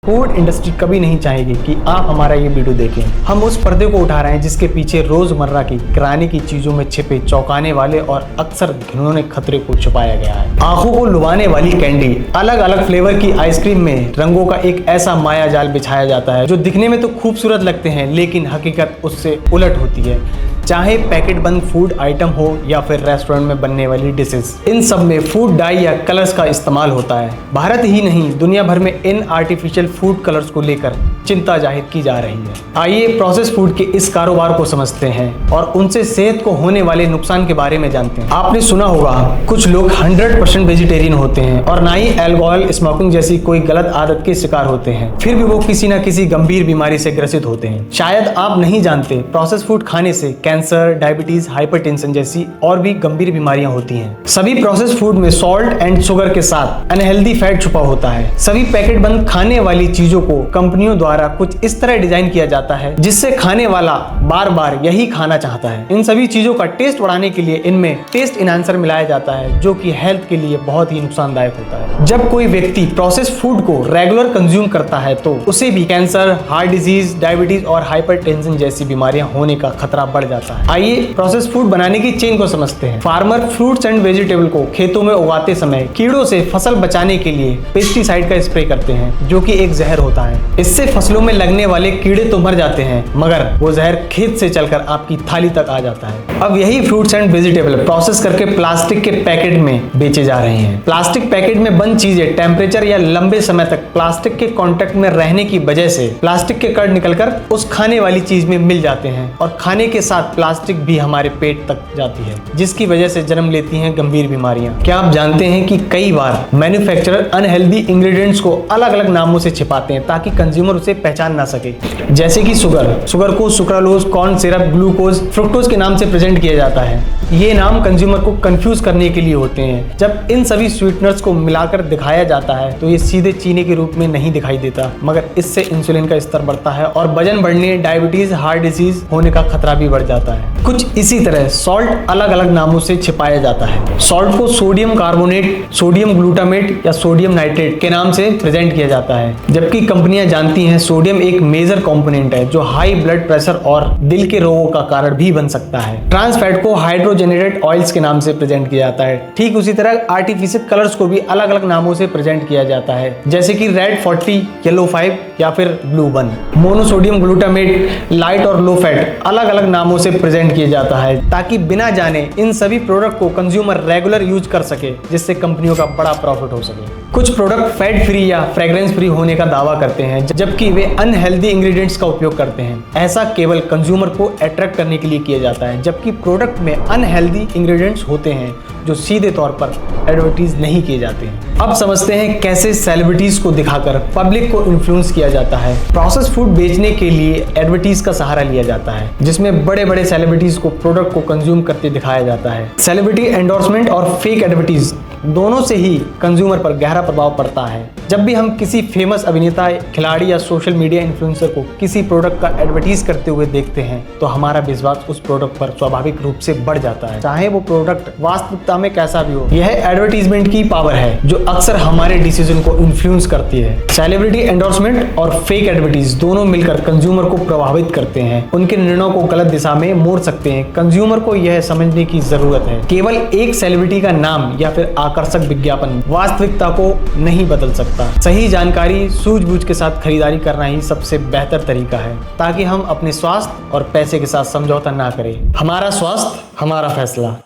Food industry कभी नहीं चाहेगी कि आप हमारा ये वीडियो देखें। हम उस पर्दे को उठा रहे हैं जिसके पीछे रोजमर्रा की किराने की चीजों में छिपे चौंकाने वाले और अक्सर घिनौने खतरे को छुपाया गया है। आंखों को लुभाने वाली कैंडी, अलग अलग फ्लेवर की आइसक्रीम में रंगों का एक ऐसा माया जाल बिछाया जाता है जो दिखने में तो खूबसूरत लगते हैं लेकिन हकीकत उससे उलट होती है। चाहे पैकेट बंद फूड आइटम हो या फिर रेस्टोरेंट में बनने वाली डिशेस, इन सब में फूड डाई या कलर्स का इस्तेमाल होता है। भारत ही नहीं दुनिया भर में इन आर्टिफिशियल फूड कलर्स को लेकर चिंता जाहिर की जा रही है। आइए प्रोसेस फूड के इस कारोबार को समझते हैं और उनसे सेहत को होने वाले नुकसान के बारे में जानते हैं। आपने सुना होगा कुछ लोग 100% वेजिटेरियन होते हैं और ना ही अल्कोहल, स्मोकिंग जैसी कोई गलत आदत के शिकार होते हैं, फिर भी वो किसी न किसी गंभीर बीमारी से ग्रसित होते हैं। शायद आप नहीं जानते प्रोसेस फूड खाने से कैंसर, डायबिटीज, हाइपरटेंशन जैसी और भी गंभीर बीमारियां होती हैं। सभी प्रोसेस फूड में सॉल्ट एंड शुगर के साथ अनहेल्दी फैट छुपा होता है। सभी पैकेट बंद खाने वाली चीजों को कंपनियों द्वारा कुछ इस तरह डिजाइन किया जाता है जिससे खाने वाला बार बार यही खाना चाहता है। इन सभी चीजों का टेस्ट बढ़ाने के लिए इनमें टेस्ट एनहांसर मिलाया जाता है जो कि हेल्थ के लिए बहुत ही नुकसानदायक होता है। जब कोई व्यक्ति प्रोसेस फूड को रेगुलर कंज्यूम करता है तो उसे भी कैंसर, हार्ट डिजीज, डायबिटीज और हाइपरटेंशन जैसी बीमारियां होने का खतरा बढ़ जाता है। आइए प्रोसेस फूड बनाने की चेन को समझते हैं। फार्मर फ्रूट्स एंड वेजिटेबल को खेतों में उगाते समय कीड़ों से फसल बचाने के लिए पेस्टिसाइड का स्प्रे करते हैं जो कि एक जहर होता है। इससे फसलों में लगने वाले कीड़े तो मर जाते हैं मगर वो जहर खेत से चलकर आपकी थाली तक आ जाता है। अब यही फ्रूट्स एंड वेजिटेबल प्रोसेस करके प्लास्टिक के पैकेट में बेचे जा रहे हैं। प्लास्टिक पैकेट में बंद चीजें टेम्परेचर या लंबे समय तक प्लास्टिक के कांटेक्ट में रहने की वजह से प्लास्टिक के कण निकलकर उस खाने वाली चीज में मिल जाते हैं और खाने के साथ प्लास्टिक भी हमारे पेट तक जाती है जिसकी वजह से जन्म लेती हैं गंभीर बीमारियां। क्या आप जानते हैं कि कई बार मैन्युफैक्चरर अनहेल्दी इंग्रेडिएंट्स को अलग अलग नामों से छिपाते हैं ताकि कंज्यूमर उसे पहचान ना सके। जैसे कि शुगर को sucralose, corn syrup, glucose, fructose के नाम से प्रेजेंट किया जाता है। ये नाम कंज्यूमर को कंफ्यूज करने के लिए होते हैं। जब इन सभी स्वीटनर्स को मिलाकर दिखाया जाता है तो ये सीधे चीनी के रूप में नहीं दिखाई देता मगर इससे इंसुलिन का स्तर बढ़ता है और वजन बढ़ने, डायबिटीज, हार्ट डिजीज होने का खतरा भी बढ़ जाता है। कुछ इसी तरह सॉल्ट अलग अलग नामों से छिपाया जाता है। सॉल्ट को सोडियम कार्बोनेट, सोडियम ग्लूटामेट या सोडियम नाइट्रेट के नाम से प्रेजेंट किया जाता है, जबकि कंपनियां जानती हैं सोडियम एक मेजर कंपोनेंट है जो हाई ब्लड प्रेशर और दिल के रोगों का कारण भी बन सकता है। ट्रांस फैट को हाइड्रोजनेटेड ऑयल्स के नाम से प्रेजेंट किया जाता है। ठीक उसी तरह आर्टिफिशियल कलर्स को भी अलग अलग नामों से प्रेजेंट किया जाता है जैसे कि रेड 40, येलो 5 या फिर ब्लू 1। मोनोसोडियम ग्लूटामेट, लाइट और लो फैट अलग अलग नामों से प्रेजेंट किया जाता है ताकि बिना जाने इन सभी प्रोडक्ट को कंज्यूमर रेगुलर यूज कर सके जिससे कंपनियों का बड़ा प्रॉफिट हो सके। कुछ प्रोडक्ट फैट फ्री या फ्रेग्रेंस फ्री होने का दावा करते हैं जबकि वे अनहेल्दी इंग्रेडिएंट्स का उपयोग करते हैं। ऐसा केवल कंज्यूमर को अट्रैक्ट करने के लिए किया जाता है जबकि प्रोडक्ट में अनहेल्दी इंग्रेडिएंट्स होते हैं जो सीधे तौर पर एडवर्टाइज नहीं किए जाते हैं। अब समझते हैं कैसे सेलिब्रिटीज को दिखाकर पब्लिक को इन्फ्लुएंस किया जाता है। प्रोसेस फूड बेचने के लिए एडवर्टाइज का सहारा लिया जाता है जिसमें बड़े बड़े सेलिब्रिटीज को प्रोडक्ट को कंज्यूम करते दिखाया जाता है। सेलिब्रिटी एंडोर्समेंट और फेक एडवर्टाइज दोनों से ही कंज्यूमर पर गहरा प्रभाव पड़ता है। जब भी हम किसी फेमस अभिनेता, खिलाड़ी या सोशल मीडिया इन्फ्लुएंसर को किसी प्रोडक्ट का एडवर्टाइज करते हुए देखते हैं तो हमारा विश्वास उस प्रोडक्ट पर स्वाभाविक रूप से बढ़ जाता है, चाहे वो प्रोडक्ट वास्तविकता में कैसा भी हो। यह एडवर्टाइजमेंट की पावर है जो अक्सर हमारे डिसीजन को इन्फ्लुएंस करती है। सेलिब्रिटी एंडोर्समेंट और फेक एडवर्टाइज दोनों मिलकर कंज्यूमर को प्रभावित करते हैं, उनके निर्णयों को गलत दिशा में मोड़ सकते हैं। कंज्यूमर को यह समझने की जरूरत है केवल एक सेलिब्रिटी का नाम या फिर आकर्षक विज्ञापन वास्तविकता को नहीं बदल सकता। सही जानकारी सूझबूझ के साथ खरीदारी करना ही सबसे बेहतर तरीका है ताकि हम अपने स्वास्थ्य और पैसे के साथ समझौता ना करें। हमारा स्वास्थ्य, हमारा फैसला।